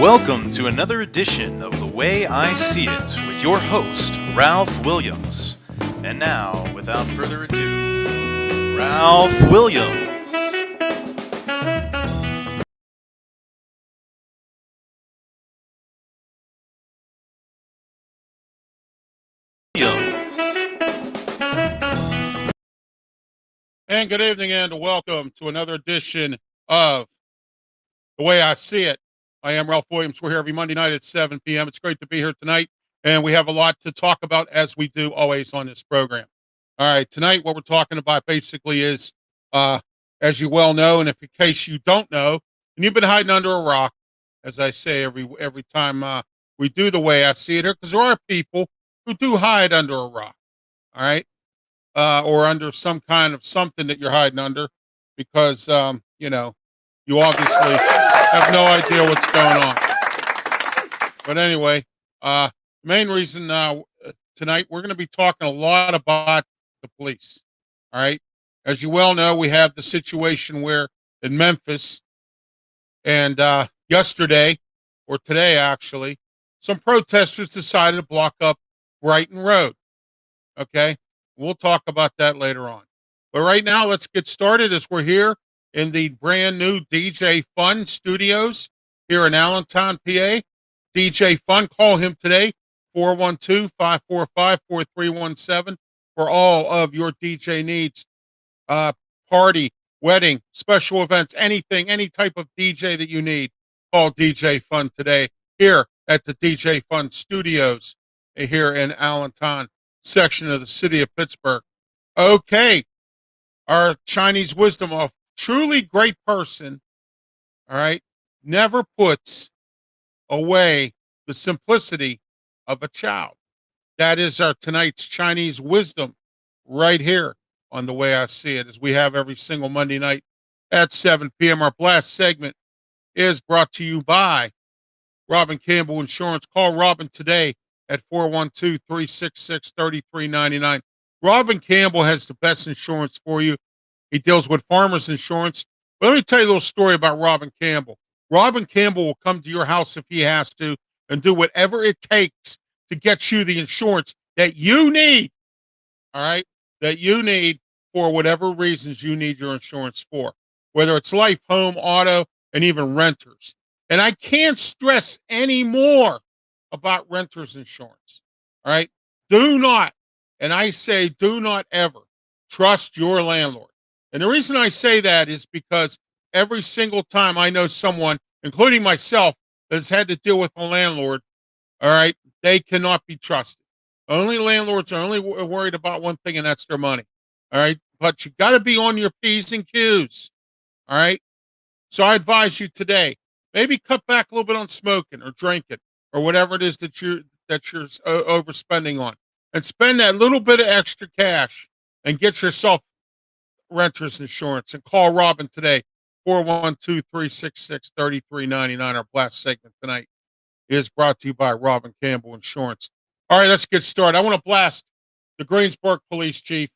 Welcome to another edition of The Way I See It with your host, Ralph Williams. And now, without further ado, Ralph Williams. And good evening and welcome to another edition of The Way I See It. I am Ralph Williams. We're here every Monday night at 7 p.m. It's great to be here tonight, and we have a lot to talk about as we do always on this program. All right, tonight what we're talking about basically is, as you well know, and if in case you don't know, and you've been hiding under a rock, as I say every time we do The Way I See It here, because there are people who do hide under a rock. All right. Or under some kind of something that you're hiding under because, you obviously have no idea what's going on. But anyway, the main reason tonight we're going to be talking a lot about the police. All right. As you well know, we have the situation where in Memphis and yesterday or today, actually, some protesters decided to block up Brighton Road. Okay. We'll talk about that later on. But right now, let's get started as we're here in the brand new DJ Fun Studios here in Allentown, PA. DJ Fun, call him today, 412-545-4317 for all of your DJ needs. Party, wedding, special events, anything, any type of DJ that you need, call DJ Fun today here at the DJ Fun Studios here in Allentown section of the city of Pittsburgh. Okay, our Chinese wisdom, a truly great person, all right, never puts away the simplicity of a child. That is our tonight's Chinese wisdom right here on The Way I See It, as we have every single Monday night at 7 p.m. Our blast segment is brought to you by Robin Campbell Insurance. Call Robin today at 412-366-3399. Robin Campbell has the best insurance for you. He deals with farmers insurance. But let me tell you a little story about Robin Campbell. Robin Campbell will come to your house if he has to and do whatever it takes to get you the insurance that you need. All right? That you need for whatever reasons you need your insurance for, whether it's life, home, auto, and even renters. And I can't stress any more about renters insurance. All right. Do not, and I say do not ever trust your landlord. And the reason I say that is because every single time I know someone, including myself, that has had to deal with a landlord, all right, they cannot be trusted. Only landlords are only worried about one thing, and that's their money. All right. But you got to be on your P's and Q's. All right. So I advise you today, maybe cut back a little bit on smoking or drinking, or whatever it is that you're overspending on, and spend that little bit of extra cash and get yourself renters insurance. And call Robin today, 412-366-3399. Our blast segment tonight is brought to you by Robin Campbell Insurance. All right, let's get started. I want to blast the Greensburg police chief.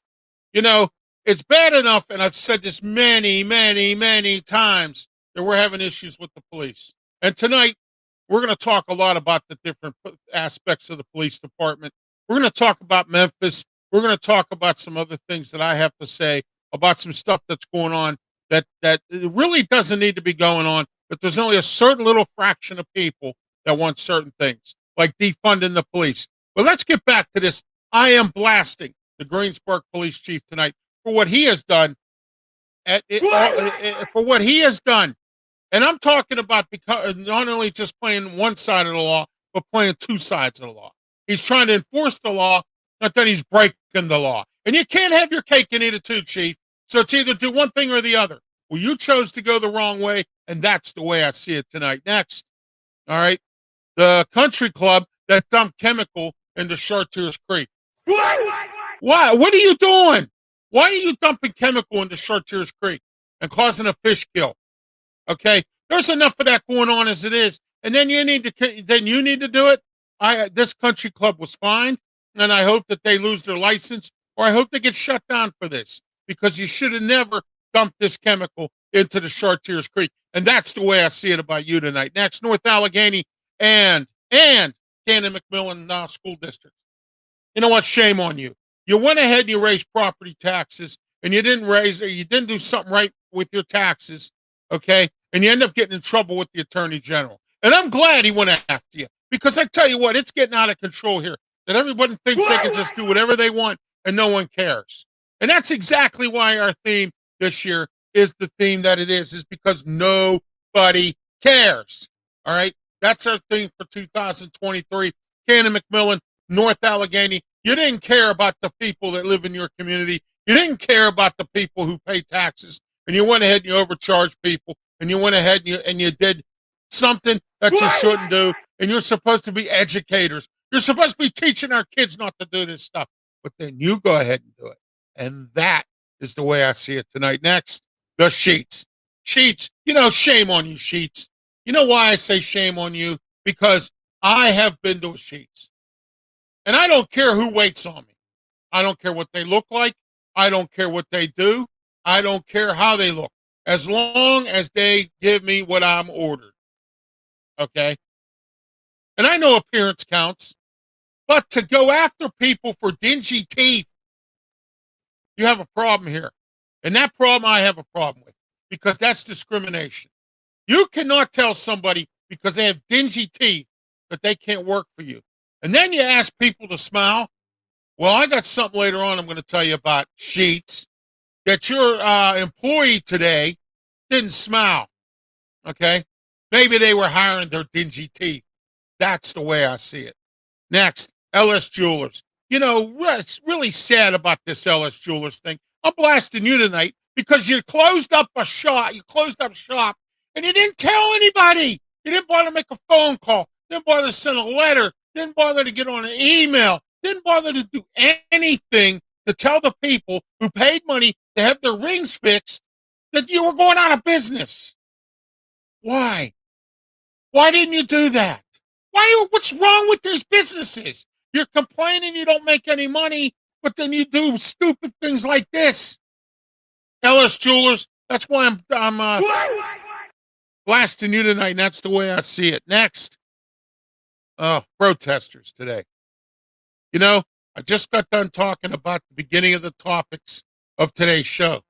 You know, it's bad enough, and I've said this many, many, many times, that we're having issues with the police. And tonight, we're going to talk a lot about the different aspects of the police department. We're going to talk about Memphis. We're going to talk about some other things that I have to say about some stuff that's going on that really doesn't need to be going on, but there's only a certain little fraction of people that want certain things, like defunding the police. But let's get back to this. I am blasting the Greensburg police chief tonight for what he has done, for what he has done. And I'm talking about because not only just playing one side of the law, but playing two sides of the law. He's trying to enforce the law, but then he's breaking the law. And you can't have your cake and eat it too, Chief. So it's either do one thing or the other. Well, you chose to go the wrong way, and that's the way I see it tonight. Next, all right, the country club that dumped chemical into Chartiers Creek. Why? What are you doing? Why are you dumping chemical into Chartiers Creek and causing a fish kill? Okay, there's enough of that going on as it is, and then you need to do it. This country club was fined, and I hope that they lose their license, or I hope they get shut down for this, because you should have never dumped this chemical into the Chartiers Creek. And that's the way I see it about you tonight. Next, North Allegheny and Cannon-McMillan School District. You know what? Shame on you. You went ahead and you raised property taxes, and you didn't do something right with your taxes, okay? And you end up getting in trouble with the Attorney General. And I'm glad he went after you, because I tell you what, it's getting out of control here, that everybody thinks they can just do whatever they want and no one cares. And that's exactly why our theme this year is the theme that it is because nobody cares, all right? That's our theme for 2023. Cannon-McMillan, North Allegheny. You didn't care about the people that live in your community. You didn't care about the people who pay taxes. And you went ahead and you overcharged people. And you went ahead and you did something that you shouldn't do. And you're supposed to be educators. You're supposed to be teaching our kids not to do this stuff. But then you go ahead and do it. And that is the way I see it tonight. Next, the Sheetz. Sheetz, shame on you, Sheetz. You know why I say shame on you? Because I have been to a Sheetz. And I don't care who waits on me. I don't care what they look like. I don't care what they do. I don't care how they look. As long as they give me what I'm ordered. Okay? And I know appearance counts. But to go after people for dingy teeth, you have a problem here. And that problem I have a problem with. Because that's discrimination. You cannot tell somebody because they have dingy teeth that they can't work for you. And then you ask people to smile. Well, I got something later on I'm going to tell you about Sheetz, that your employee today didn't smile, okay? Maybe they were hiring their dingy teeth. That's the way I see it. Next, LS Jewelers. It's really sad about this LS Jewelers thing. I'm blasting you tonight because you closed up shop, and you didn't tell anybody. You didn't bother to make a phone call. Didn't bother to send a letter. Didn't bother to get on an email. Didn't bother to do anything to tell the people who paid money to have their rings fixed that you were going out of business. Why? Why didn't you do that? What's wrong with these businesses? You're complaining you don't make any money, but then you do stupid things like this. LS Jewelers, that's why I'm blasting you tonight, and that's the way I see it. Next, protesters today. I just got done talking about the beginning of the topics of today's show.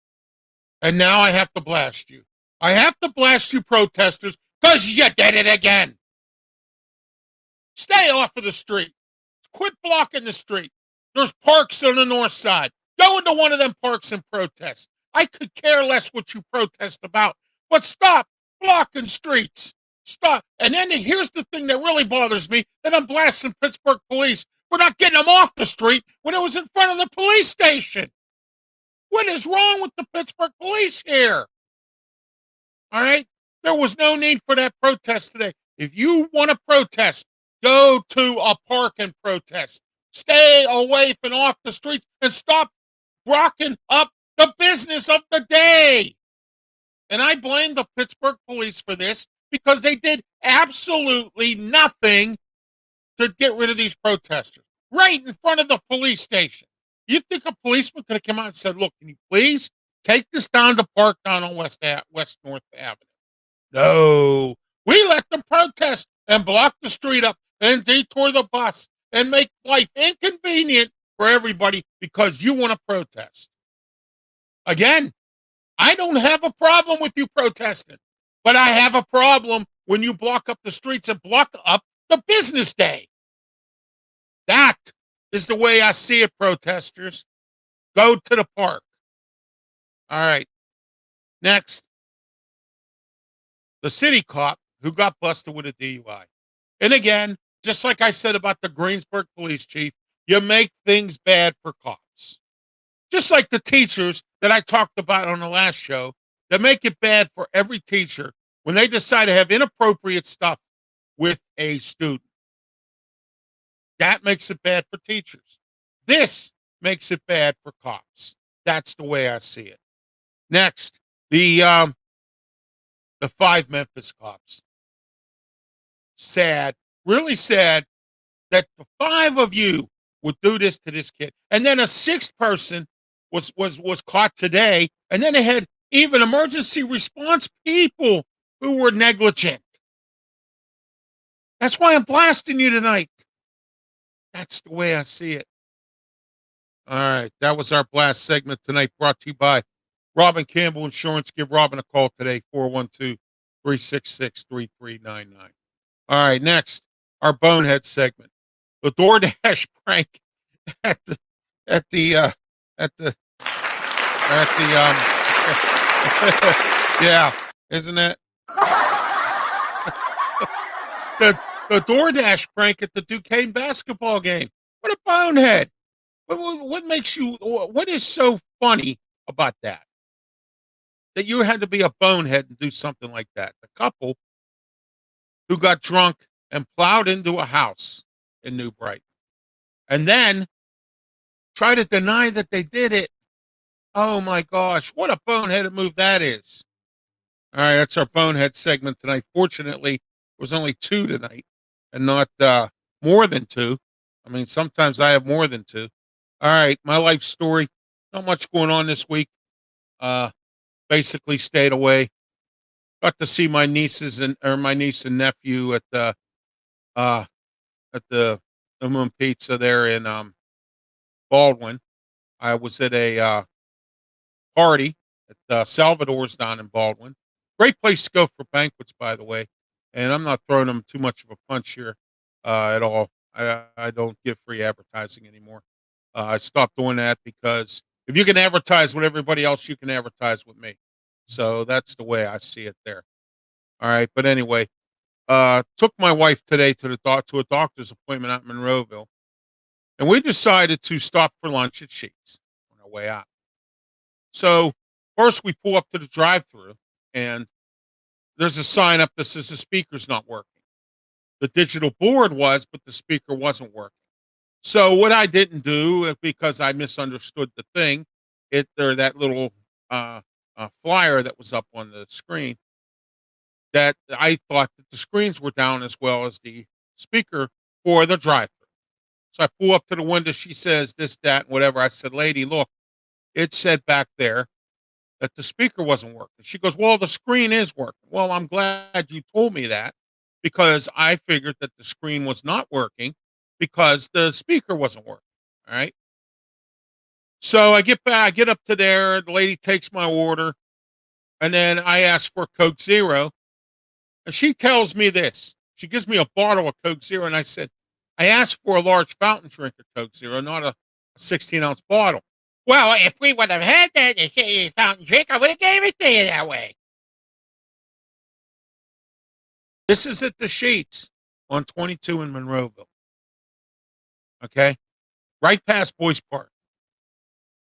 And now I have to blast you. I have to blast you, protesters, because you did it again. Stay off of the street. Quit blocking the street. There's parks on the north side. Go into one of them parks and protest. I could care less what you protest about, but stop blocking streets. Stop. And then here's the thing that really bothers me, that I'm blasting Pittsburgh police for not getting them off the street when it was in front of the police station. What is wrong with the Pittsburgh police here? All right? There was no need for that protest today. If you want to protest, go to a park and protest. Stay away from off the streets and stop blocking up the business of the day. And I blame the Pittsburgh police for this because they did absolutely nothing to get rid of these protesters right in front of the police station. You think a policeman could have come out and said, look, can you please take this down to park down on West North Avenue? No. We let them protest and block the street up and detour the bus and make life inconvenient for everybody because you want to protest. Again, I don't have a problem with you protesting, but I have a problem when you block up the streets and block up the business day. That is the way I see it, protesters. Go to the park. All right. Next, the city cop who got busted with a DUI. And again, just like I said about the Greensburg police chief, you make things bad for cops. Just like the teachers that I talked about on the last show, that make it bad for every teacher when they decide to have inappropriate stuff with a student. That makes it bad for teachers. This makes it bad for cops. That's the way I see it. Next, the 5 Memphis cops. Sad, really sad that the 5 of you would do this to this kid. And then a 6th person was caught today. And then they had even emergency response people who were negligent. That's why I'm blasting you tonight. That's the way I see it. All right, that was our blast segment tonight, brought to you by Robin Campbell Insurance. Give Robin a call today, 412-366-3399. All right, next, our bonehead segment. The DoorDash prank at the at the at the yeah, isn't it? The the DoorDash prank at the Duquesne basketball game. What a bonehead. What makes you, what is so funny about that? That you had to be a bonehead and do something like that. The couple who got drunk and plowed into a house in New Brighton and then try to deny that they did it. Oh my gosh, what a boneheaded move that is. All right, that's our bonehead segment tonight. Fortunately, it was only two tonight and not more than two. I mean, sometimes I have more than two. All right, my life story. Not much going on this week. Basically stayed away. Got to see my nieces my niece and nephew uh at the Moon Pizza there in Baldwin. I was at a party at Salvador's down in Baldwin. Great place to go for banquets, by the way. And I'm not throwing them too much of a punch here at all. I don't give free advertising anymore. I stopped doing that because if you can advertise with everybody else, you can advertise with me. So that's the way I see it there. All right. But anyway, took my wife today to to a doctor's appointment out in Monroeville. And we decided to stop for lunch at Sheets on our way out. So first we pull up to the drive-through and there's a sign up that says the speaker's not working. The digital board was, but the speaker wasn't working. So what I didn't do, because I misunderstood the thing, that little flyer that was up on the screen, that I thought that the screens were down as well as the speaker for the drive-through. So I pull up to the window. She says this, that, and whatever. I said, "Lady, look, it said back there that the speaker wasn't working." She goes, "Well, the screen is working." Well, I'm glad you told me that because I figured that the screen was not working because the speaker wasn't working. All right. So I get back, I get up to there. The lady takes my order, and then I ask for Coke Zero, and she tells me this. She gives me a bottle of Coke Zero, and I said, "I asked for a large fountain drink of Coke Zero, not a 16-ounce bottle." "Well, if we would have had that fountain drink, I would have gave it to you that way." This is at the Sheets on 22 in Monroeville. Okay, right past Boys Park,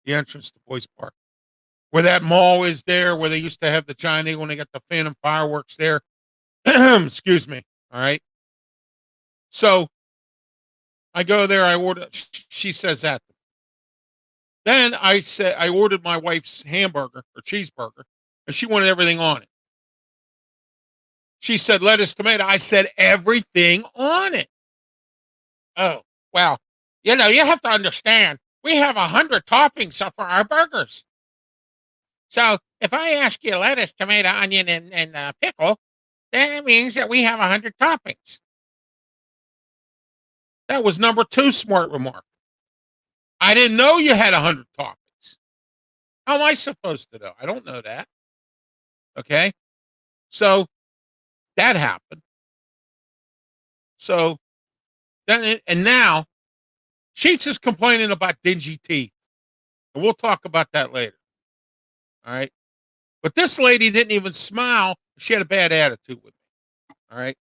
the entrance to Boys Park, where that mall is there, where they used to have the Giant Eagle and they got the Phantom fireworks there. Excuse me. All right. So I go there. I order. She says that. Then I said I ordered my wife's hamburger or cheeseburger, and she wanted everything on it. She said lettuce, tomato. I said everything on it. Oh, well, you have to understand. We have 100 toppings for our burgers. So if I ask you lettuce, tomato, onion, and pickle, that means that we have 100 toppings. That was number 2 smart remark. I didn't know you had 100 toppings. How am I supposed to know? I don't know that. Okay. So that happened. So then, and now Sheets is complaining about dingy teeth. And we'll talk about that later. All right. But this lady didn't even smile. She had a bad attitude with me. All right.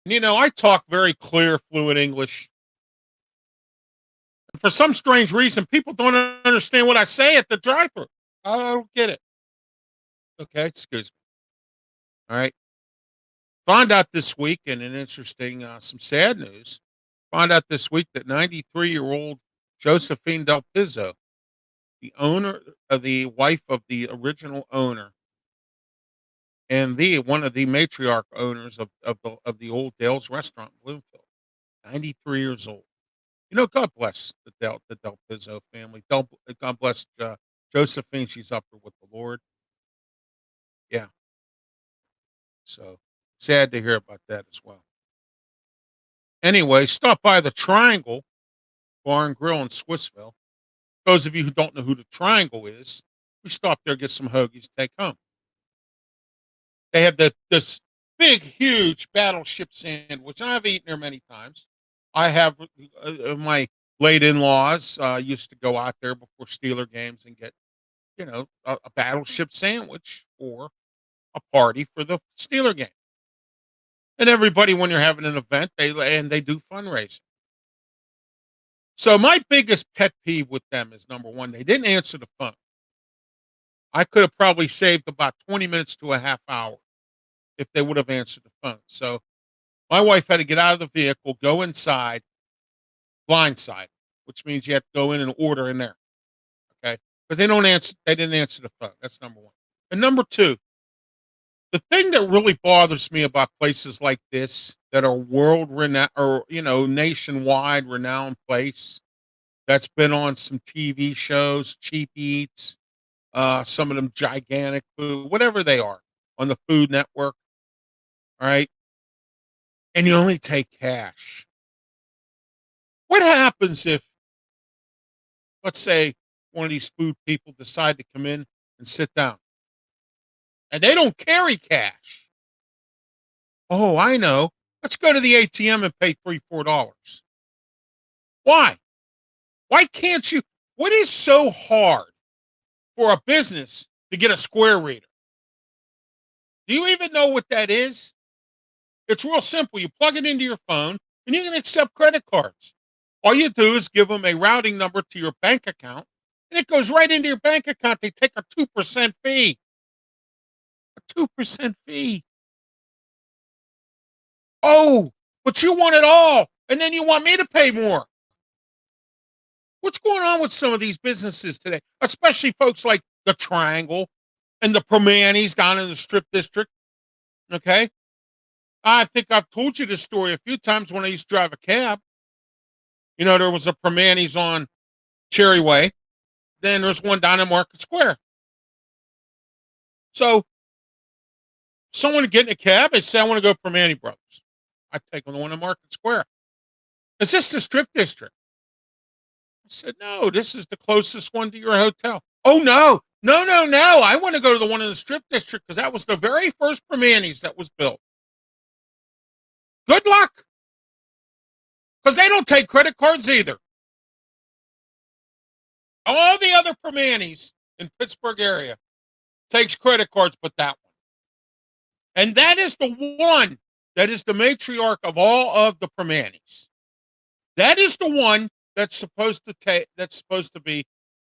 And, I talk very clear, fluent English. And for some strange reason, people don't understand what I say at the drive-thru. I don't get it. Okay, excuse me. All right. Found out this week, and an interesting, some sad news. Found out this week that 93-year-old Josephine Del Pizzo, the owner of the wife of the original owner, and one of the matriarch owners of the old Dale's restaurant in Bloomfield, 93 years old. God bless the Del Pizzo family. God bless Josephine, she's up there with the Lord. Yeah. So sad to hear about that as well. Anyway, stop by the Triangle Bar and Grill in Swissville. Those of you who don't know who the Triangle is, we stop there, get some hoagies, to take home. They have this big, huge battleship sandwich. I've eaten there many times. I have my late in-laws used to go out there before Steeler games and get, a battleship sandwich for a party for the Steeler game. And everybody, when you're having an event, they do fundraising. So my biggest pet peeve with them is, number one, they didn't answer the phone. I could have probably saved about 20 minutes to a half hour if they would have answered the phone. So my wife had to get out of the vehicle, go inside, blindside, which means you have to go in and order in there. Okay. Because they didn't answer the phone. That's number one. And number two, the thing that really bothers me about places like this that are world renowned or, nationwide renowned place that's been on some TV shows, Cheap Eats, some of them Gigantic Food, whatever they are, on the Food Network. All right. And you only take cash. What happens if, let's say, one of these food people decide to come in and sit down and they don't carry cash? Oh, I know. Let's go to the ATM and pay $3, $4. Why? Why can't you? What is so hard for a business to get a Square reader? Do you even know what that is? It's real simple. You plug it into your phone and you can accept credit cards. All you do is give them a routing number to your bank account and it goes right into your bank account. They take a 2% fee. A 2% fee. Oh, but you want it all. And then you want me to pay more. What's going on with some of these businesses today? Especially folks like the Triangle and the Primanti's down in the Strip District. Okay. I think I've told you this story a few times when I used to drive a cab. There was a Primanti's on Cherry Way. Then there's one down in Market Square. So someone would get in a cab, they say, I want to go to Primanti Brothers. I take them to one in Market Square. Is this the Strip District? I said, no, this is the closest one to your hotel. Oh, no. I want to go to the one in the Strip District because that was the very first Primanti's that was built. Good luck. Because they don't take credit cards either. All the other Primanti's in Pittsburgh area takes credit cards, but that one. And that is the one that is the matriarch of all of the Primanti's. That is the one that's supposed to be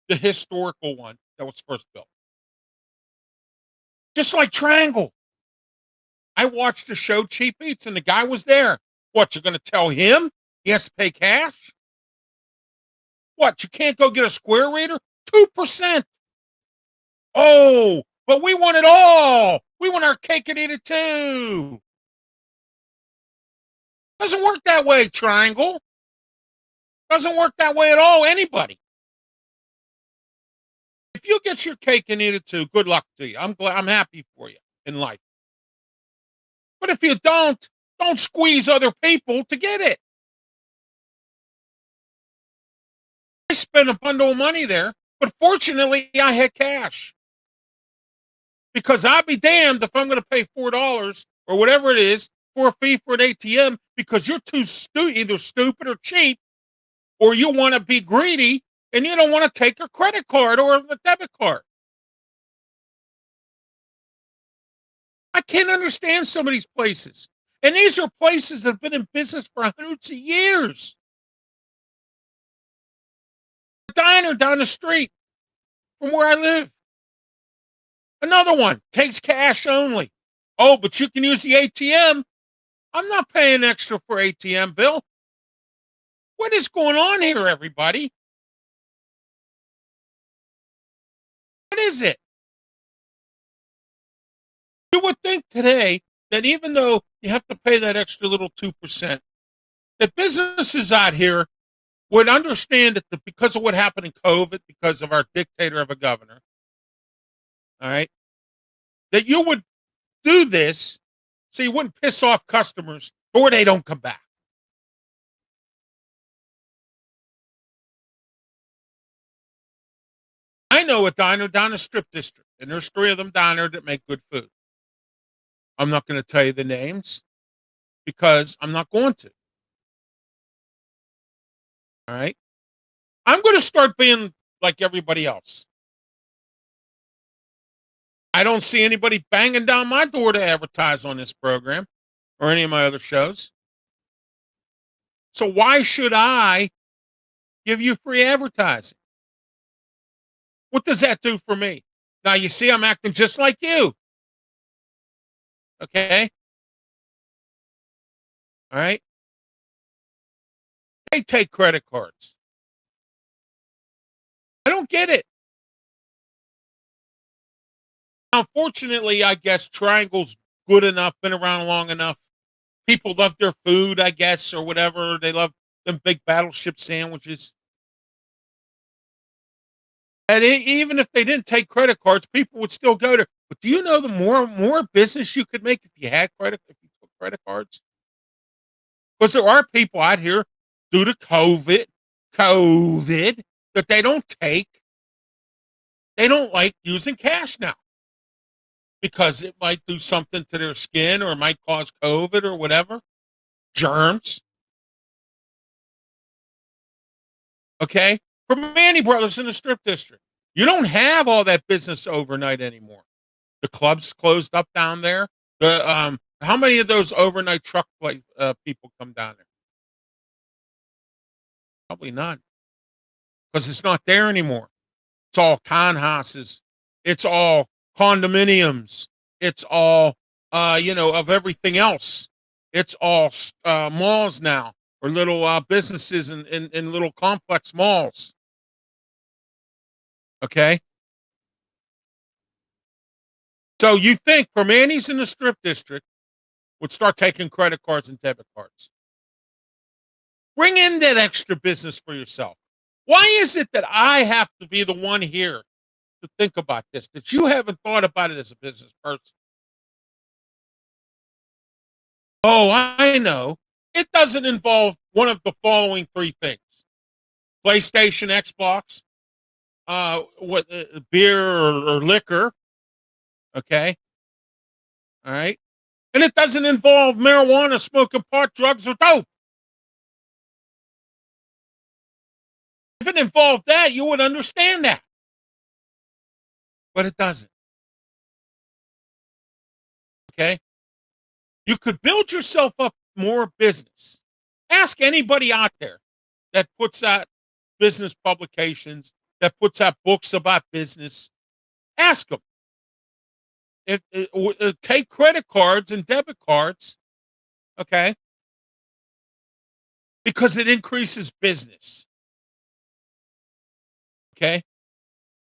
the historical one that was first built. Just like Triangle. I watched the show Cheap Eats and the guy was there. What, you're going to tell him he has to pay cash? What, you can't go get a Square reader? 2%. Oh, but we want it all. We want our cake and eat it too. Doesn't work that way, Triangle. Doesn't work that way at all, anybody. If you get your cake and eat it too, good luck to you. I'm happy for you in life. But if you don't squeeze other people to get it. I spent a bundle of money there, but fortunately I had cash. Because I'll be damned if I'm going to pay $4 or whatever it is for a fee for an ATM because you're too either stupid or cheap, or you want to be greedy and you don't want to take a credit card or a debit card. I can't understand some of these places. And these are places that have been in business for hundreds of years. A diner down the street from where I live. Another one takes cash only. Oh, but you can use the ATM. I'm not paying extra for ATM bill. What is going on here, everybody? What is it? You would think today that even though you have to pay that extra little 2%, that businesses out here would understand that because of what happened in COVID, because of our dictator of a governor, all right, that you would do this so you wouldn't piss off customers or they don't come back. I know a diner down a strip district, and there's 3 of them down there that make good food. I'm not going to tell you the names because I'm not going to. All right. I'm going to start being like everybody else. I don't see anybody banging down my door to advertise on this program or any of my other shows. So why should I give you free advertising? What does that do for me? Now, you see, I'm acting just like you. Okay. All right. They take credit cards. I don't get it. Unfortunately, I guess Triangle's good enough, been around long enough. People love their food, I guess, or whatever. They love them big battleship sandwiches. And even if they didn't take credit cards, people would still go there. But do you know the more business you could make if you took credit cards? Because there are people out here due to COVID, that they don't take. They don't like using cash now because it might do something to their skin or it might cause COVID or whatever, germs. Okay? For Manny Brothers in the Strip District, you don't have all that business overnight anymore. The clubs closed up down there. How many of those overnight truck people come down there? Probably none, because it's not there anymore. It's all townhouses. It's all condominiums. It's all, of everything else. It's all malls now, or little businesses in little complex malls. Okay? So you think Permanis in the Strip District would start taking credit cards and debit cards. Bring in that extra business for yourself. Why is it that I have to be the one here to think about this, that you haven't thought about it as a business person? Oh, I know. It doesn't involve one of the following 3 things: PlayStation, Xbox, beer or liquor. Okay. All right. And it doesn't involve marijuana, smoking pot, drugs, or dope. If it involved that, you would understand that. But it doesn't. Okay. You could build yourself up more business. Ask anybody out there that puts out business publications, that puts out books about business. Ask them. Take credit cards and debit cards, okay, because it increases business. Okay.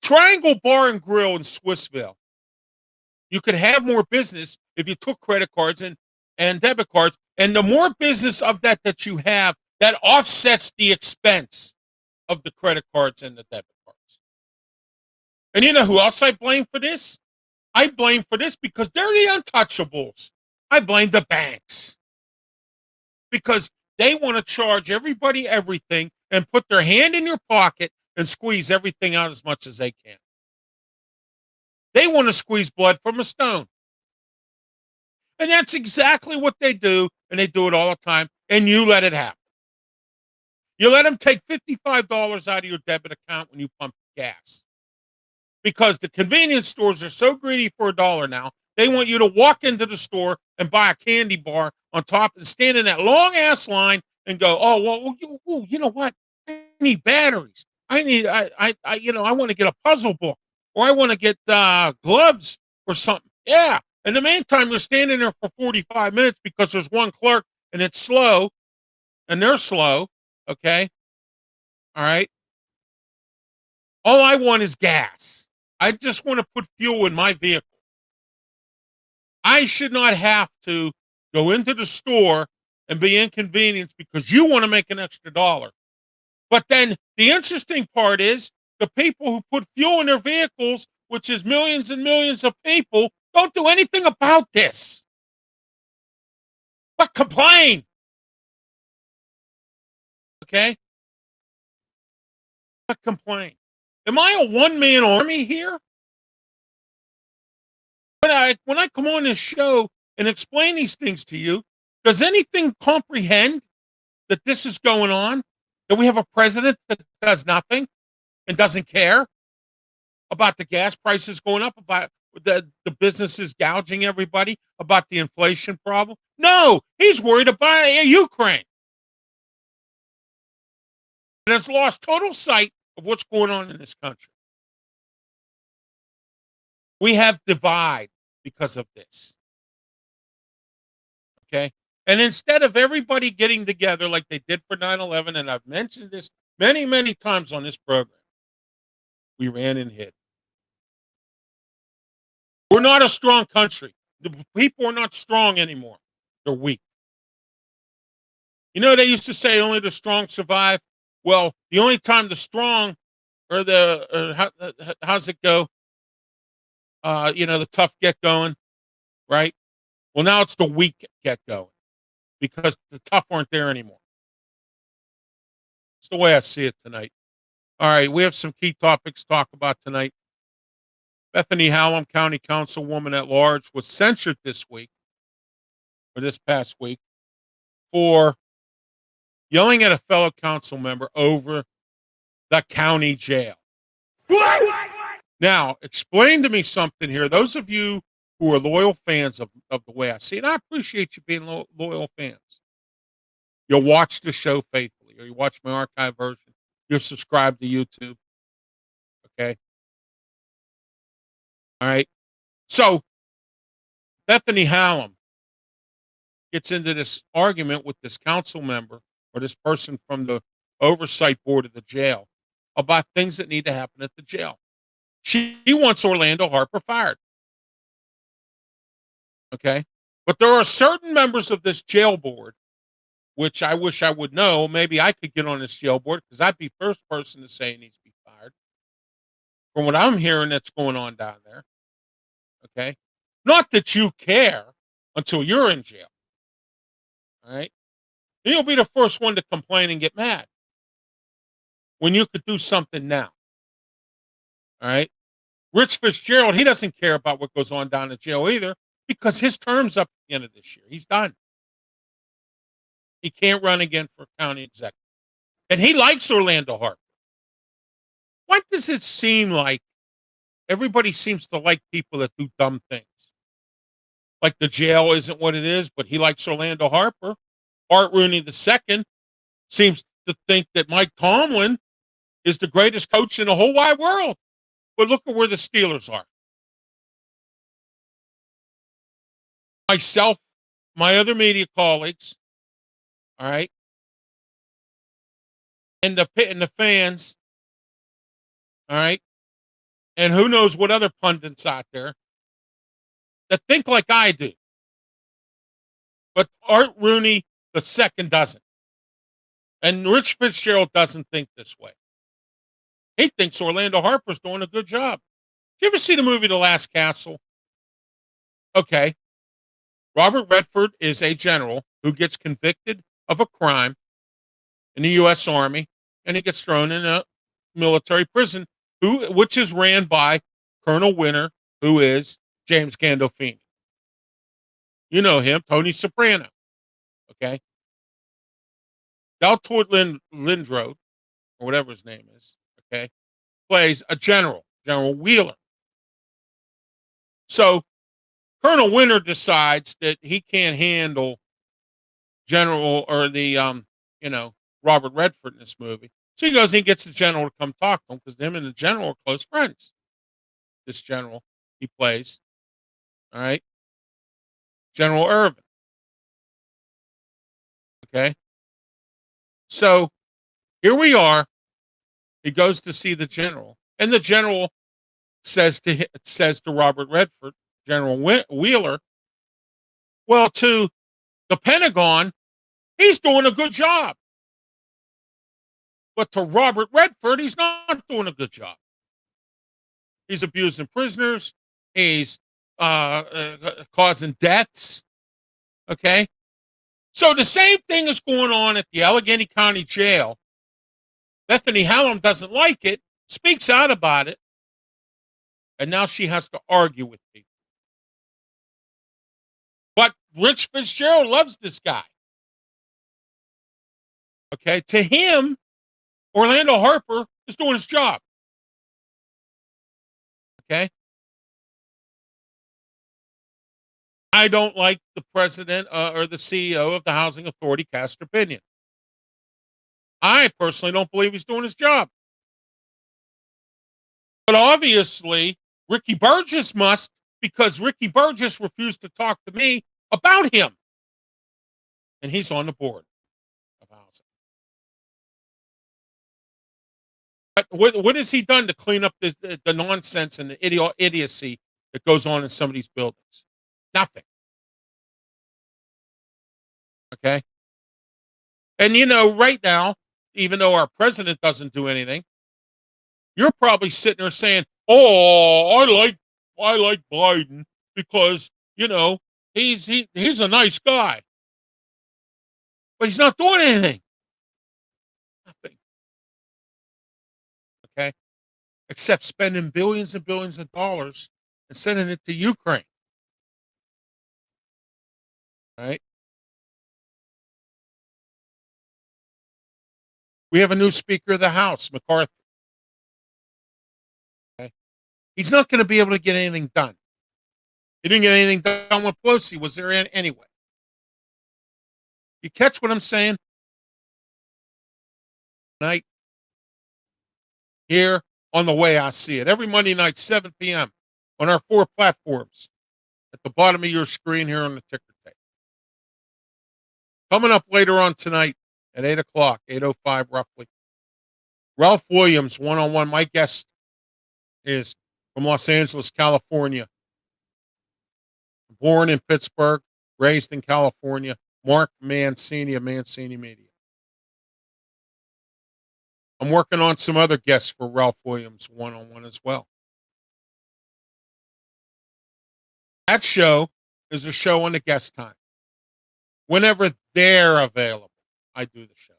Triangle Bar and Grill in Swissville. You could have more business if you took credit cards and debit cards. And the more business of that you have, that offsets the expense of the credit cards and the debit cards. And you know who else I blame for this? I blame for this because they're the untouchables. I blame the banks. Because they want to charge everybody everything and put their hand in your pocket and squeeze everything out as much as they can. They want to squeeze blood from a stone. And that's exactly what they do, and they do it all the time, and you let it happen. You let them take $55 out of your debit account when you pump gas. Because the convenience stores are so greedy for $1 now, they want you to walk into the store and buy a candy bar on top and stand in that long-ass line and go, oh, well, you know what? I need batteries. I want to get a puzzle book, or I want to get gloves or something. Yeah. In the meantime, you're standing there for 45 minutes because there's one clerk and it's slow and they're slow. Okay. All right. All I want is gas. I just want to put fuel in my vehicle. I should not have to go into the store and be inconvenienced because you want to make an extra $1. But then the interesting part is the people who put fuel in their vehicles, which is millions and millions of people, don't do anything about this but complain. Okay? But complain. Am I a one-man army here? When I come on this show and explain these things to you, does anything comprehend that this is going on? That we have a president that does nothing and doesn't care about the gas prices going up, about the businesses gouging everybody, about the inflation problem? No, he's worried about Ukraine and has lost total sight of what's going on in this country. We have divide because of this. Okay. And instead of everybody getting together like they did for 9/11, and I've mentioned this many, many times on this program, we ran and hid. We're not a strong country. The people are not strong anymore. They're weak. You know, they used to say only the strong survive. Well, the only time the strong how's it go? The tough get going, right? Well, now it's the weak get going because the tough aren't there anymore. It's the way I see it tonight. All right, we have some key topics to talk about tonight. Bethany Hallam, County Councilwoman at Large, was censured this past week, for yelling at a fellow council member over the county jail. Now, explain to me something here. Those of you who are loyal fans of the way I see it, I appreciate you being loyal fans. You'll watch the show faithfully, or you watch my archive version. You're subscribed to YouTube. Okay. All right. So Bethany Hallam gets into this argument with this council member or this person from the oversight board of the jail about things that need to happen at the jail. She wants Orlando Harper fired. Okay. But there are certain members of this jail board, which I wish I would know. Maybe I could get on this jail board because I'd be first person to say he needs to be fired. From what I'm hearing that's going on down there. Okay. Not that you care until you're in jail. All right. You'll be the first one to complain and get mad when you could do something now. All right. Rich Fitzgerald, he doesn't care about what goes on down in jail either because his term's up at the end of this year. He's done. He can't run again for county executive. And he likes Orlando Harper. Why does it seem like everybody seems to like people that do dumb things? Like the jail isn't what it is, but he likes Orlando Harper. Art Rooney II seems to think that Mike Tomlin is the greatest coach in the whole wide world. But look at where the Steelers are. Myself, my other media colleagues, all right, and the fans, all right, and who knows what other pundits out there that think like I do. But Art Rooney II doesn't. And Rich Fitzgerald doesn't think this way. He thinks Orlando Harper's doing a good job. Did you ever see the movie The Last Castle? Okay. Robert Redford is a general who gets convicted of a crime in the U.S. Army, and he gets thrown in a military prison, which is ran by Colonel Winter, who is James Gandolfini. You know him, Tony Soprano. Okay. Deltort Lindroth, or whatever his name is, okay, plays a General Wheeler. So Colonel Winter decides that he can't handle General or the Robert Redford in this movie. So he goes and he gets the general to come talk to him because him and the general are close friends. This general he plays, all right, General Irvin. Okay. So here we are. He goes to see the general, and the general says to Robert Redford, General Wheeler, well, to the Pentagon, he's doing a good job. But to Robert Redford, he's not doing a good job. He's abusing prisoners. He's causing deaths. Okay. So the same thing is going on at the Allegheny County Jail. Bethany Hallam doesn't like it, speaks out about it, and now she has to argue with people. But Rich Fitzgerald loves this guy. Okay. To him, Orlando Harper is doing his job. Okay. I don't like the president or the CEO of the Housing Authority, Castor Binion. I personally don't believe he's doing his job. But obviously, Ricky Burgess must, because Ricky Burgess refused to talk to me about him. And he's on the board of housing. But what has he done to clean up the nonsense and the idiocy that goes on in some of these buildings? Nothing. Okay. And right now, even though our president doesn't do anything, you're probably sitting there saying, "Oh, I like Biden because he's a nice guy, but he's not doing anything, nothing." Okay, except spending billions and billions of dollars and sending it to Ukraine. Right? We have a new Speaker of the House, McCarthy. Okay, he's not going to be able to get anything done. He didn't get anything done when Pelosi was there anyway. You catch what I'm saying? Tonight, here on The Way I See It, every Monday night, 7 p.m. on our 4 platforms at the bottom of your screen here on the ticker tape. Coming up later on tonight at 8 o'clock, 8:05 roughly, Ralph Williams, one-on-one. My guest is from Los Angeles, California. Born in Pittsburgh, raised in California. Mark Mancini of Mancini Media. I'm working on some other guests for Ralph Williams one-on-one as well. That show is a show on the guest time. Whenever they're available, I do the show.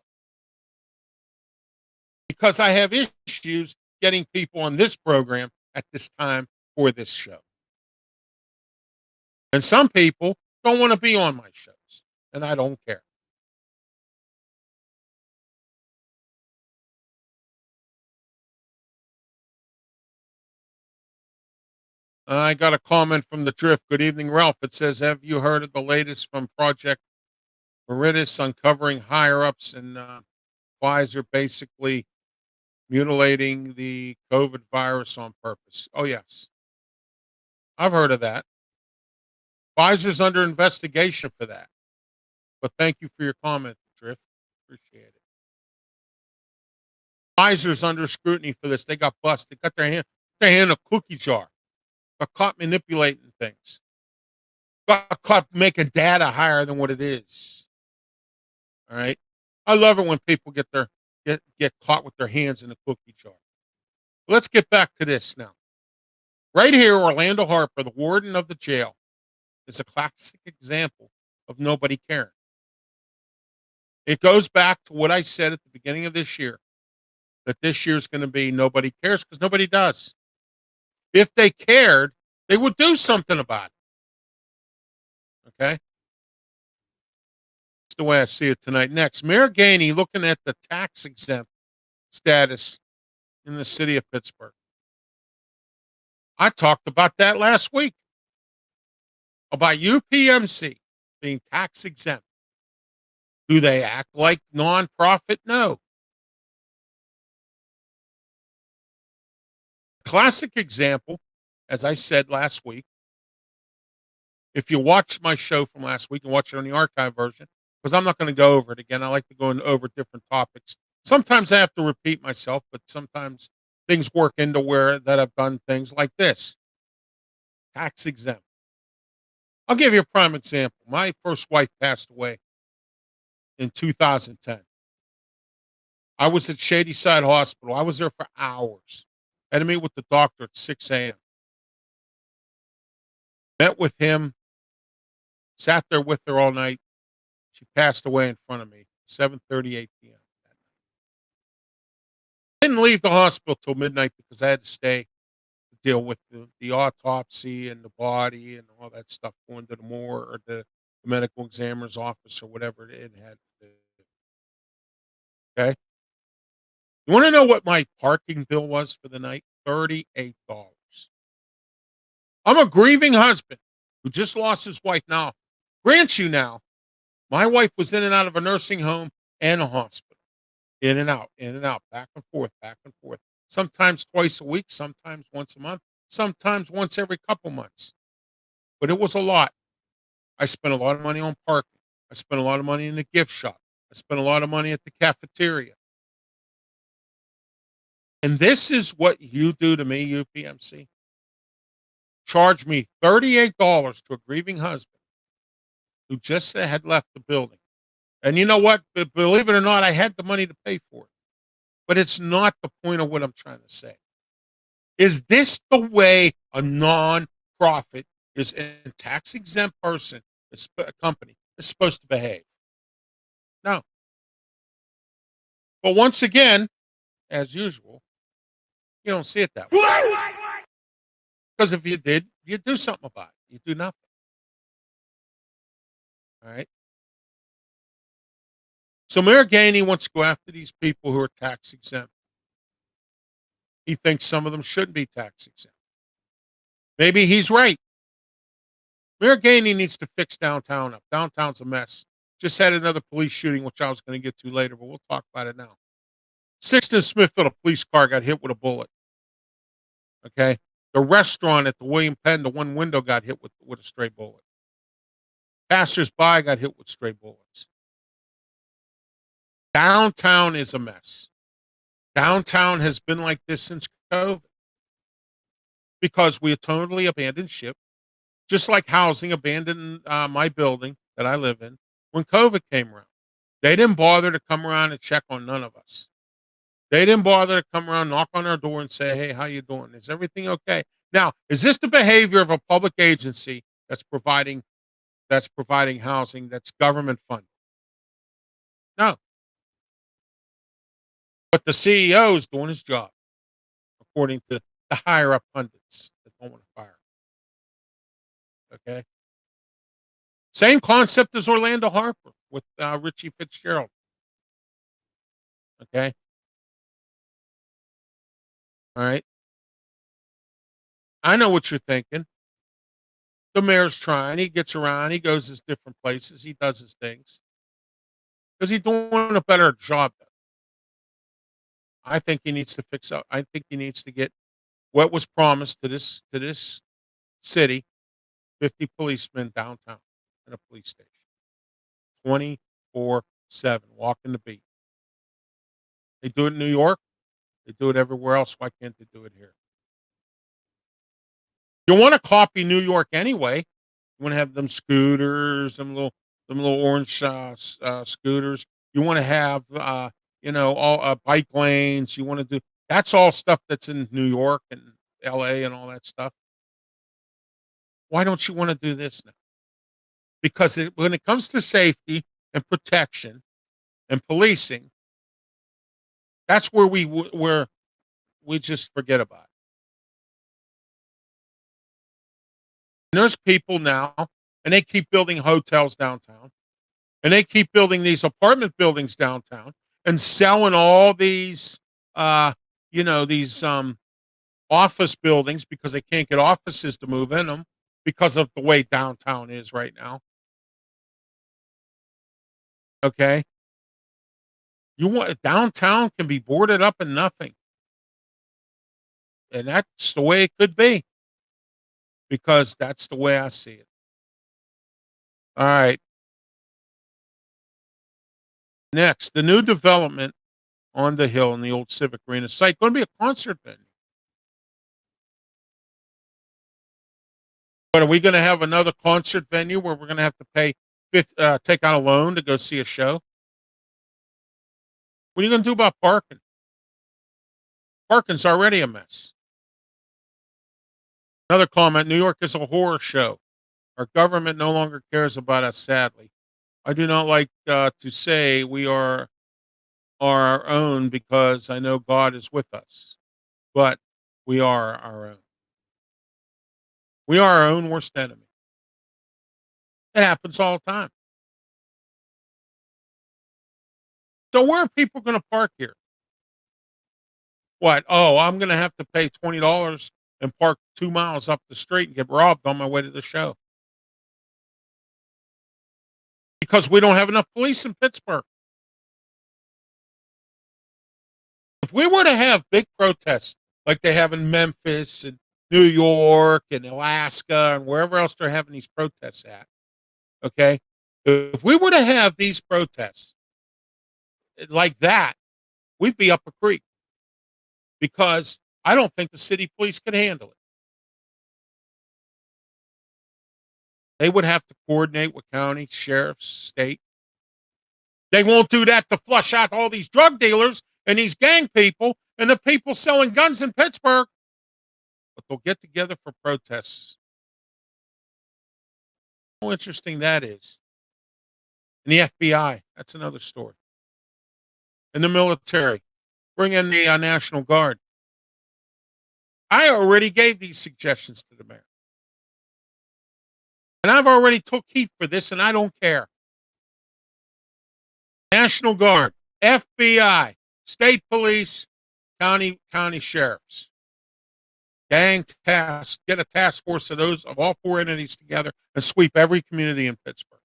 Because I have issues getting people on this program at this time for this show. And some people don't want to be on my shows, and I don't care. I got a comment from the Drift. Good evening, Ralph. It says, have you heard of the latest from Project Veritas uncovering higher-ups and Pfizer basically mutilating the COVID virus on purpose? Oh, yes. I've heard of that. Pfizer's under investigation for that. But thank you for your comment, Drift. Appreciate it. Pfizer's under scrutiny for this. They got busted. Got their hand in a cookie jar. Got caught manipulating things. Got caught making data higher than what it is. All right. I love it when people get caught with their hands in a cookie jar. Let's get back to this now. Right here, Orlando Harper, the warden of the jail, is a classic example of nobody caring. It goes back to what I said at the beginning of this year, that this year is going to be nobody cares, because nobody does. If they cared, they would do something about it. Okay? That's the way I see it tonight. Next, Mayor Gainey looking at the tax exempt status in the city of Pittsburgh. I talked about that last week, about UPMC being tax exempt. Do they act like nonprofit? No. Classic example, as I said last week, if you watch my show from last week and watch it on the archive version, because I'm not going to go over it again. I like to go over different topics. Sometimes I have to repeat myself, but sometimes things work into where that I've done things like this. Tax exempt. I'll give you a prime example. My first wife passed away in 2010. I was at Shadyside Hospital. I was there for hours. I had to meet with the doctor at 6 a.m. Met with him, sat there with her all night. She passed away in front of me, 7:38 p.m. Didn't leave the hospital till midnight because I had to stay to deal with the autopsy and the body and all that stuff, going to the morgue or the medical examiner's office or whatever it had to do. Okay. You want to know what my parking bill was for the night? $38. I'm a grieving husband who just lost his wife. Now, grant you now, my wife was in and out of a nursing home and a hospital. In and out, back and forth, back and forth. Sometimes twice a week, sometimes once a month, sometimes once every couple months. But it was a lot. I spent a lot of money on parking. I spent a lot of money in the gift shop. I spent a lot of money at the cafeteria. And this is what you do to me, UPMC. Charge me $38 to a grieving husband who just had left the building. And you know what? Believe it or not, I had the money to pay for it. But it's not the point of what I'm trying to say. Is this the way a non-profit is a tax-exempt person, a company, is supposed to behave? No. But once again, as usual, you don't see it that way. Because if you did, you'd do something about it. You do nothing. All right. So Mayor Gainey wants to go after these people who are tax exempt. He thinks some of them shouldn't be tax exempt. Maybe he's right. Mayor Gainey needs to fix downtown up. Downtown's a mess. Just had another police shooting, which I was going to get to later, but we'll talk about it now. 6th and Smithfield, a police car got hit with a bullet. Okay. The restaurant at the William Penn, the one window got hit with a stray bullet. Passers-by got hit with stray bullets. Downtown is a mess. Downtown has been like this since COVID because we totally abandoned ship, just like housing abandoned my building that I live in when COVID came around. They didn't bother to come around and check on none of us. They didn't bother to come around, knock on our door and say, hey, how you doing? Is everything okay? Now, is this the behavior of a public agency that's providing housing that's government funded? No. But the CEO is doing his job, according to the higher up pundits that don't want to fire. Okay. Same concept as Orlando Harper with Richie Fitzgerald. Okay. All right. I know what you're thinking. The mayor's trying. He gets around. He goes to different places. He does his things. Because he's doing a better job. I think he needs to fix up. I think he needs to get what was promised to this city, 50 policemen downtown in a police station. 24/7, walking the beat. They do it in New York. They do it everywhere else. Why can't they do it here? You want to copy New York anyway. You want to have them scooters, them little orange scooters. You want to have all bike lanes. You want to do that's all stuff that's in New York and LA and all that stuff. Why don't you want to do this now? Because when it comes to safety and protection and policing, that's where we just forget about it. And there's people now, and they keep building hotels downtown, and they keep building these apartment buildings downtown, and selling all these, these office buildings because they can't get offices to move in them because of the way downtown is right now. Okay. Downtown can be boarded up and nothing. And that's the way it could be. Because that's the way I see it. All right. Next, the new development on the hill in the old Civic Arena site, going to be a concert venue. But are we going to have another concert venue where we're going to have to take out a loan to go see a show? What are you going to do about parking? Parking's already a mess. Another comment, New York is a horror show. Our government no longer cares about us, sadly. I do not like to say we are our own because I know God is with us, but we are our own. We are our own worst enemy. It happens all the time. So where are people going to park here? What? Oh, I'm going to have to pay $20 and park 2 miles up the street and get robbed on my way to the show. Because we don't have enough police in Pittsburgh. If we were to have big protests like they have in Memphis and New York and Alaska and wherever else they're having these protests at, okay? If we were to have these protests like that, we'd be up a creek because I don't think the city police could handle it. They would have to coordinate with county, sheriffs, state. They won't do that to flush out all these drug dealers and these gang people and the people selling guns in Pittsburgh. But they'll get together for protests. How interesting that is. And the FBI, that's another story. And the military, bring in the National Guard. I already gave these suggestions to the mayor. And I've already took heat for this, and I don't care. National Guard, FBI, state police, county sheriffs. Gang task, get a task force of those of all four entities together and sweep every community in Pittsburgh.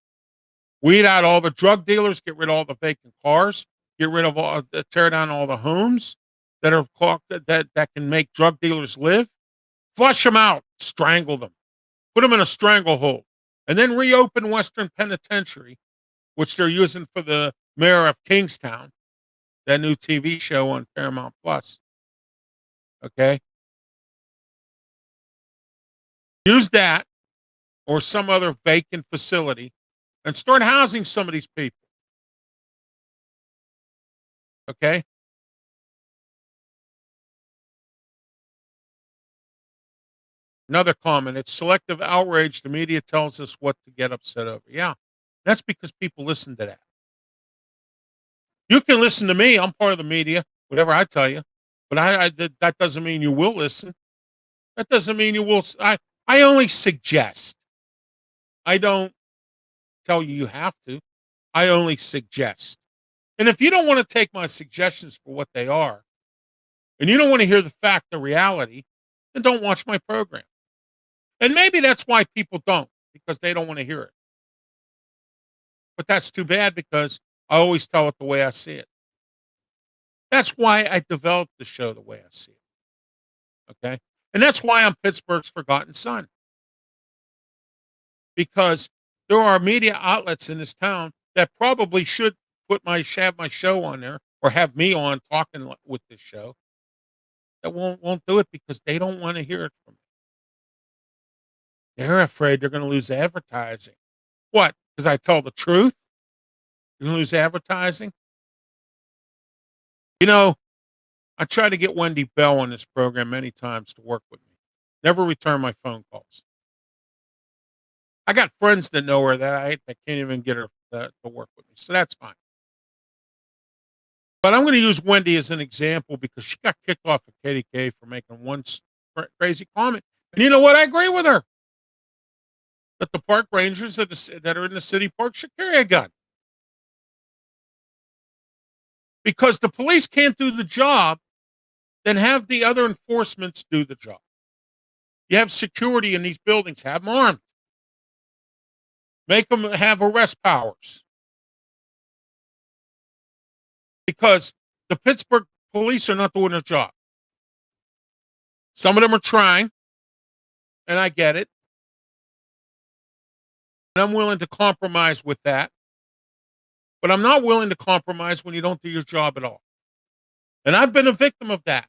Weed out all the drug dealers, get rid of all the vacant cars, get rid of all, tear down all the homes that are that can make drug dealers live. Flush them out, strangle them, put them in a stranglehold, and then reopen Western Penitentiary, which they're using for the mayor of Kingstown, that new TV show on Paramount Plus. Okay? Use that or some other vacant facility and start housing some of these people. Okay? Another comment, it's selective outrage. The media tells us what to get upset over. Yeah, that's because people listen to that. You can listen to me. I'm part of the media, whatever I tell you. But that doesn't mean you will listen. That doesn't mean you will. I only suggest. I don't tell you you have to. I only suggest. And if you don't want to take my suggestions for what they are, and you don't want to hear the fact, the reality, then don't watch my program. And maybe that's why people don't, because they don't want to hear it. But that's too bad because I always tell it the way I see it. That's why I developed the show the way I see it. Okay? And that's why I'm Pittsburgh's Forgotten Son. Because there are media outlets in this town that probably should have my show on there or have me on talking with this show that won't do it because they don't want to hear it from me. They're afraid they're going to lose advertising. What? Because I tell the truth? You're going to lose advertising? You know, I tried to get Wendy Bell on this program many times to work with me. Never returned my phone calls. I got friends that know her that can't even get her to work with me. So that's fine. But I'm going to use Wendy as an example because she got kicked off of KDK for making one crazy comment. And you know what? I agree with her. That the park rangers that are in the city park should carry a gun. Because the police can't do the job, then have the other enforcements do the job. You have security in these buildings, have them armed. Make them have arrest powers. Because the Pittsburgh police are not doing their job. Some of them are trying, and I get it. And I'm willing to compromise with that. But I'm not willing to compromise when you don't do your job at all. And I've been a victim of that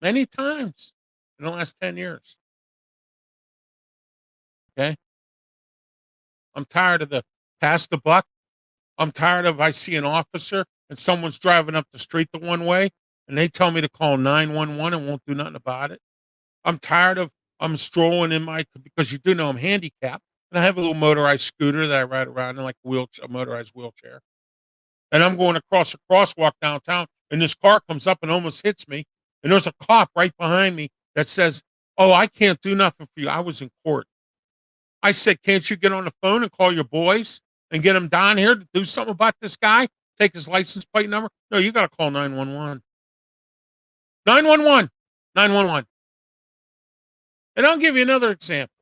many times in the last 10 years. Okay? I'm tired of the pass the buck. I'm tired of I see an officer and someone's driving up the street the one way, and they tell me to call 911 and won't do nothing about it. I'm tired of I'm strolling in my because you do know I'm handicapped, and I have a little motorized scooter that I ride around in like a motorized wheelchair. And I'm going across a crosswalk downtown, and this car comes up and almost hits me, and there's a cop right behind me that says, "Oh, I can't do nothing for you. I was in court." I said, "Can't you get on the phone and call your boys and get them down here to do something about this guy? Take his license plate number?" "No, you got to call 911. 911. 911." And I'll give you another example.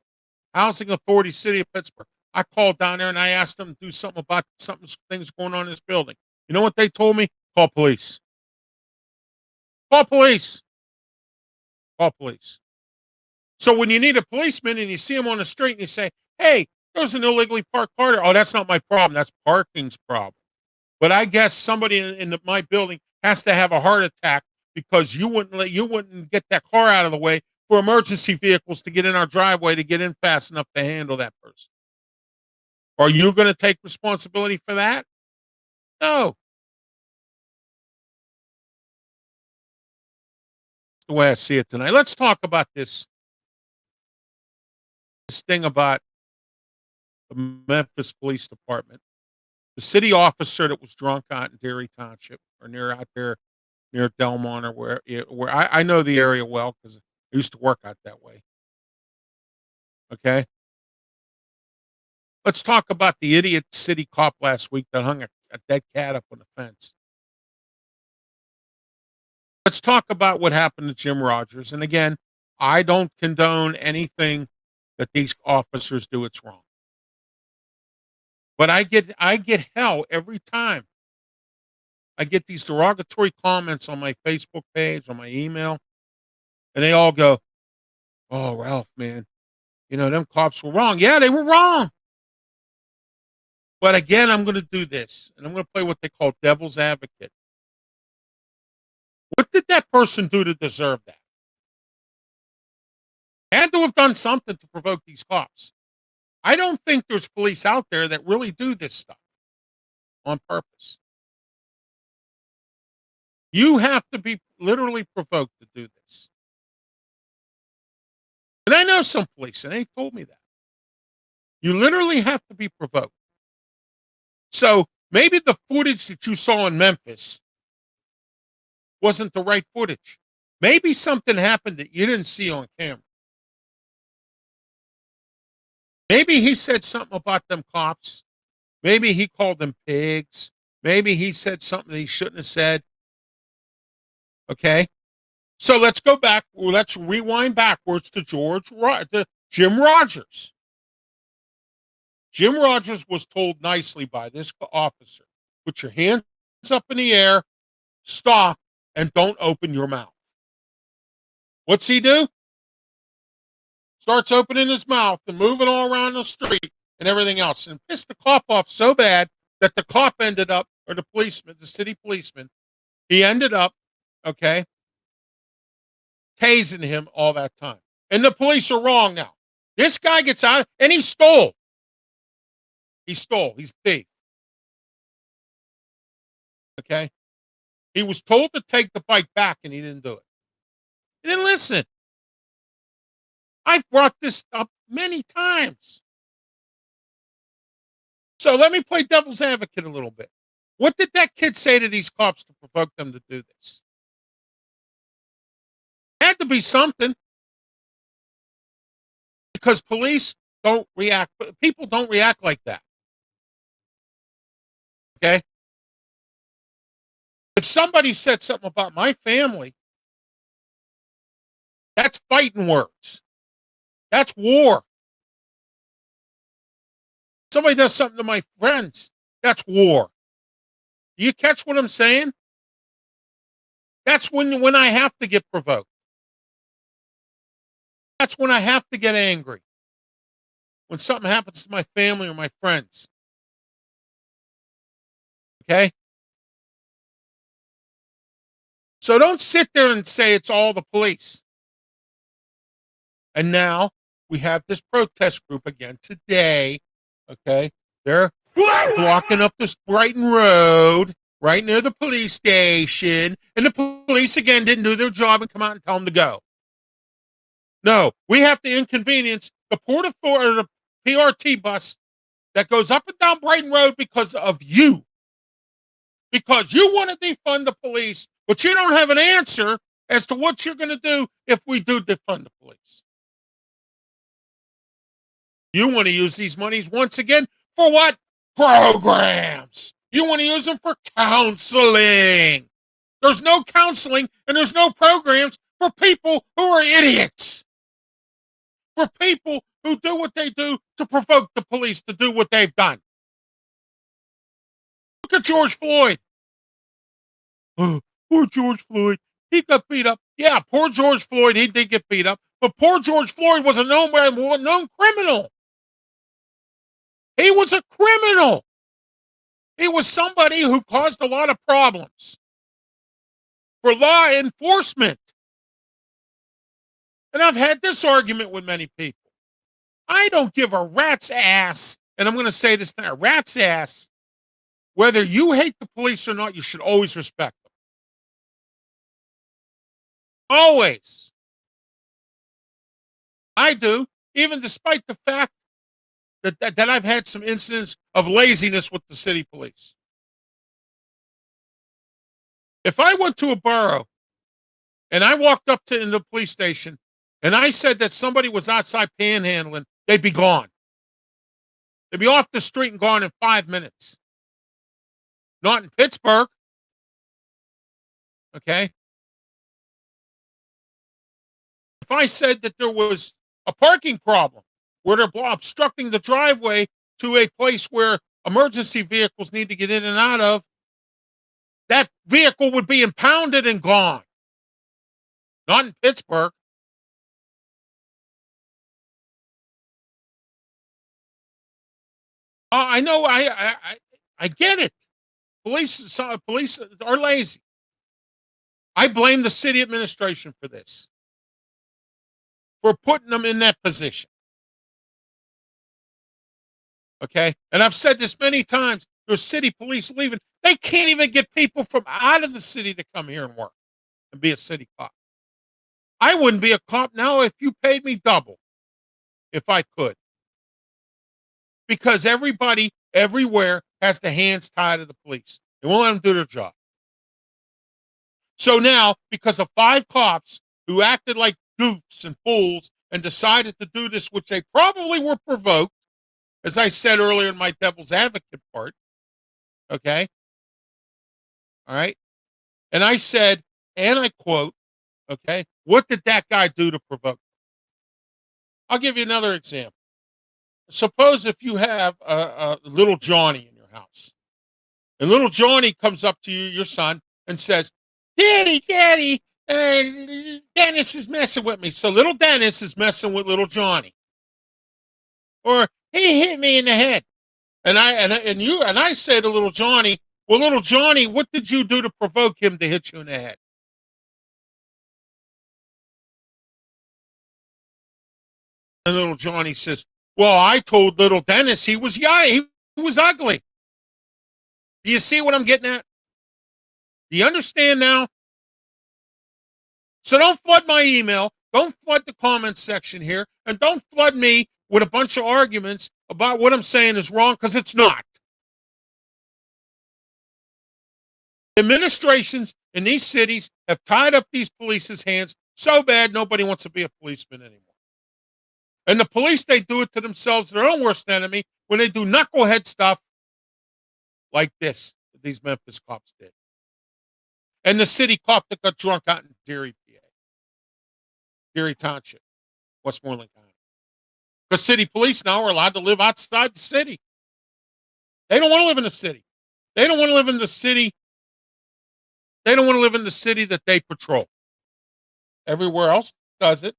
Housing Authority, City of Pittsburgh. I called down there and I asked them to do something about things going on in this building. You know what they told me? Call police. Call police. Call police. So when you need a policeman and you see him on the street and you say, "Hey, there's an illegally parked car there." "Oh, that's not my problem. That's parking's problem." But I guess somebody in my building has to have a heart attack because you wouldn't get that car out of the way for emergency vehicles to get in our driveway to get in fast enough to handle that person. Are you going to take responsibility for that? No. That's the way I see it tonight. Let's talk about this thing about the Memphis Police Department. The city officer that was drunk out in Derry Township or near out there near Delmont or where I know the area well because I used to work out that way. Okay. Let's talk about the idiot city cop last week that hung a dead cat up on the fence. Let's talk about what happened to Jim Rogers. And again, I don't condone anything that these officers do. It's wrong. But I get hell every time. I get these derogatory comments on my Facebook page, on my email, and they all go, "Oh, Ralph, man, them cops were wrong." Yeah, they were wrong. But again, I'm going to do this, and I'm going to play what they call devil's advocate. What did that person do to deserve that? Had to have done something to provoke these cops. I don't think there's police out there that really do this stuff on purpose. You have to be literally provoked to do this. And I know some police, and they've told me that. You literally have to be provoked. So maybe the footage that you saw in Memphis wasn't the right footage. Maybe something happened that you didn't see on camera. Maybe he said something about them cops. Maybe he called them pigs. Maybe he said something he shouldn't have said. Okay. So let's go back. Let's rewind backwards to Jim Rogers. Jim Rogers was told nicely by this officer, "Put your hands up in the air, stop, and don't open your mouth." What's he do? Starts opening his mouth and moving all around the street and everything else, and pissed the cop off so bad that the cop ended up, or the policeman, the city policeman, he ended up, okay, tasing him all that time. And the police are wrong now. This guy gets out, and he stole. He stole. He's a thief. Okay? He was told to take the bike back, and he didn't do it. He didn't listen. I've brought this up many times. So let me play devil's advocate a little bit. What did that kid say to these cops to provoke them to do this? Had to be something. Because police don't react. People don't react like that. Okay? If somebody said something about my family, that's fighting words. That's war. Somebody does something to my friends, that's war. Do you catch what I'm saying? That's when I have to get provoked. That's when I have to get angry. When something happens to my family or my friends. Okay? So don't sit there and say it's all the police. And now we have this protest group again today. Okay? They're blocking up this Brighton Road. right near the police station, and the police again didn't do their job and come out and tell them to go. No, we have to inconvenience the Port Authority, the PRT bus that goes up and down Brighton Road because of you. Because you want to defund the police, but you don't have an answer as to what you're going to do if we do defund the police. You want to use these monies once again for what? Programs. You want to use them for counseling. There's no counseling and there's no programs for people who are idiots. For people who do what they do to provoke the police to do what they've done. Look at George Floyd. Oh, poor George Floyd. He got beat up. Yeah, poor George Floyd. He did get beat up. But poor George Floyd was a known criminal. He was a criminal. He was somebody who caused a lot of problems for law enforcement. And I've had this argument with many people. I don't give a rat's ass, and I'm going to say this now, rat's ass, whether you hate the police or not, you should always respect them. Always. I do, even despite the fact that I've had some incidents of laziness with the city police. If I went to a borough and I walked up to in the police station and I said that somebody was outside panhandling, they'd be gone. They'd be off the street and gone in 5 minutes. Not in Pittsburgh. Okay? If I said that there was a parking problem where they're obstructing the driveway to a place where emergency vehicles need to get in and out of, that vehicle would be impounded and gone. Not in Pittsburgh. I know. I get it. Police are lazy. I blame the city administration for this, for putting them in that position. Okay, and I've said this many times. There's city police leaving. They can't even get people from out of the city to come here and work and be a city cop. I wouldn't be a cop now if you paid me double, if I could. Because everybody, everywhere, has the hands tied to the police. They won't let them do their job. So now, because of 5 cops who acted like goofs and fools and decided to do this, which they probably were provoked, as I said earlier in my devil's advocate part, okay? All right? And I said, and I quote, okay, what did that guy do to provoke? I'll give you another example. Suppose if you have a little Johnny in your house, and little Johnny comes up to you, your son, and says, Daddy, Dennis is messing with me. So little Dennis is messing with little Johnny. Or he hit me in the head. And I say to little Johnny, well, little Johnny, what did you do to provoke him to hit you in the head? And little Johnny says, well, I told little Dennis he was ugly. Do you see what I'm getting at? Do you understand now? So don't flood my email. Don't flood the comments section here. And don't flood me with a bunch of arguments about what I'm saying is wrong, because it's not. Administrations in these cities have tied up these police's hands so bad nobody wants to be a policeman anymore. And the police, they do it to themselves, their own worst enemy, when they do knucklehead stuff like this, that these Memphis cops did. And the city cop that got drunk out in Deary, PA. Deary Township, Westmoreland County. Because city police now are allowed to live outside the city. They don't want to live in the city. They don't want to live in the city. They don't want to live in the city that they patrol. Everywhere else does it.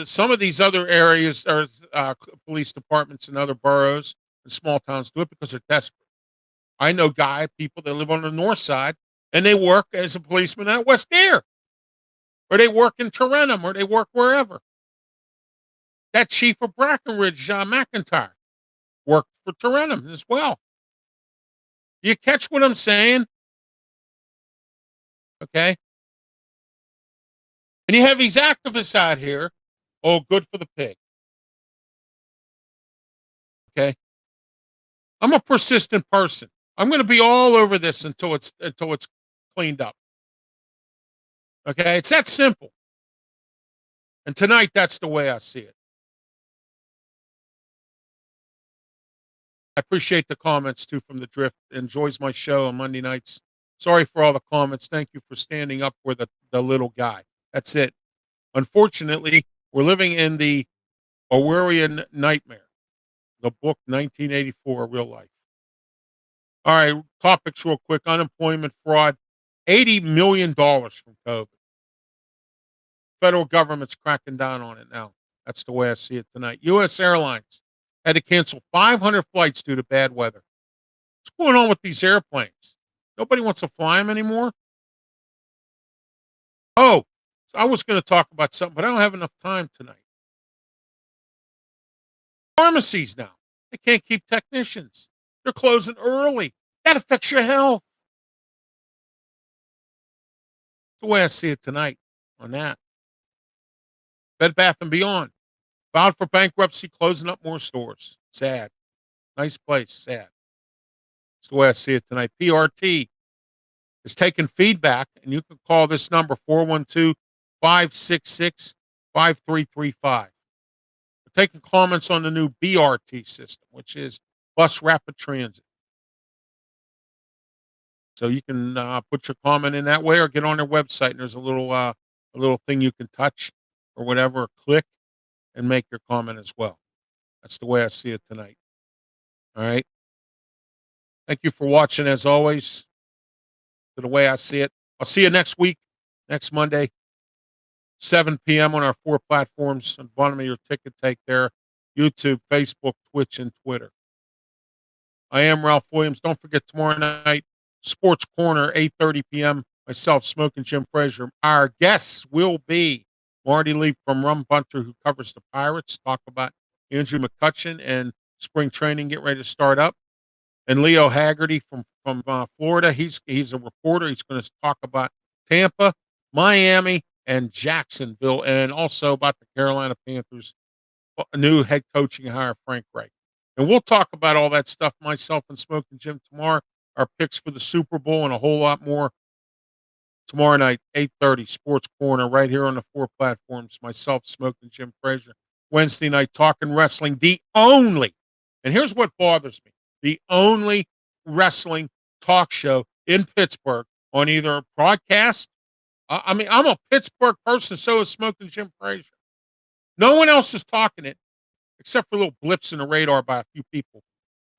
Some of these other areas are police departments in other boroughs and small towns do it because they're desperate. I know people that live on the north side, and they work as a policeman at West Air, or they work in Tarentum, or they work wherever. That chief of Brackenridge, McIntyre, worked for Tarentum as well. Do you catch what I'm saying? Okay. And you have these activists out here. Oh, good for the pig. Okay. I'm a persistent person. I'm going to be all over this until it's cleaned up. Okay. It's that simple. And tonight, that's the way I see it. I appreciate the comments too from the Drift. Enjoys my show on Monday nights. Sorry for all the comments. Thank you for standing up for the little guy. That's it. Unfortunately, we're living in the Orwellian nightmare, the book 1984, real life. All right, topics real quick. Unemployment fraud, $80 million from COVID. Federal government's cracking down on it now. That's the way I see it tonight. U.S. Airlines had to cancel 500 flights due to bad weather. What's going on with these airplanes? Nobody wants to fly them anymore? Oh, I was going to talk about something, but I don't have enough time tonight. Pharmacies now, they can't keep technicians. They're closing early. That affects your health. That's the way I see it tonight on that. Bed Bath & Beyond filed for bankruptcy, closing up more stores. Sad. Nice place. Sad. That's the way I see it tonight. PRT is taking feedback, and you can call this number 412-566-5335. We're taking comments on the new BRT system, which is Bus Rapid Transit. So you can put your comment in that way, or get on their website, and there's a little thing you can touch or whatever, or click and make your comment as well. That's the way I see it tonight. All right. Thank you for watching, as always, to the way I see it. I'll see you next week, next Monday, 7 p.m. on our 4 platforms. On the bottom of your ticket tape there, YouTube, Facebook, Twitch, and Twitter. I am Ralph Williams. Don't forget, tomorrow night, Sports Corner, 8:30 p.m. Myself, Smoking Jim Frazier. Our guests will be Marty Lee from Rum Bunter, who covers the Pirates. Talk about Andrew McCutchen and spring training getting ready to start up. And Leo Haggerty from Florida. He's a reporter. He's going to talk about Tampa, Miami, and Jacksonville, and also about the Carolina Panthers' new head coaching hire, Frank Reich. And we'll talk about all that stuff, myself and Smoking Jim, tomorrow. Our picks for the Super Bowl and a whole lot more tomorrow night, 8:30, Sports Corner, right here on the 4 platforms. Myself, Smoking Jim Frazier. Wednesday night, Talking Wrestling, the only, and here's what bothers me, the only wrestling talk show in Pittsburgh on either a broadcast. I mean, I'm a Pittsburgh person, so is Smoking Jim Frazier. No one else is talking it, except for little blips in the radar by a few people,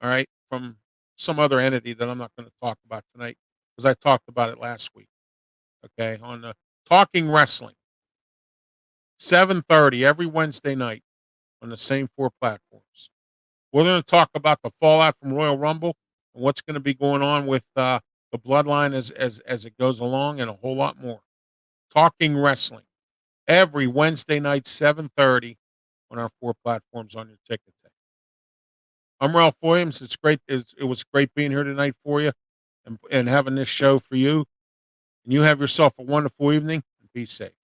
all right, from some other entity that I'm not going to talk about tonight, because I talked about it last week, okay, on the Talking Wrestling, 7:30 every Wednesday night on the same 4 platforms. We're going to talk about the fallout from Royal Rumble and what's going to be going on with the bloodline as it goes along, and a whole lot more. Talking Wrestling every Wednesday night, 7:30 on our 4 platforms on your ticket tape. I'm Ralph Williams. It's great. It was great being here tonight for you and having this show for you. And you have yourself a wonderful evening, and be safe.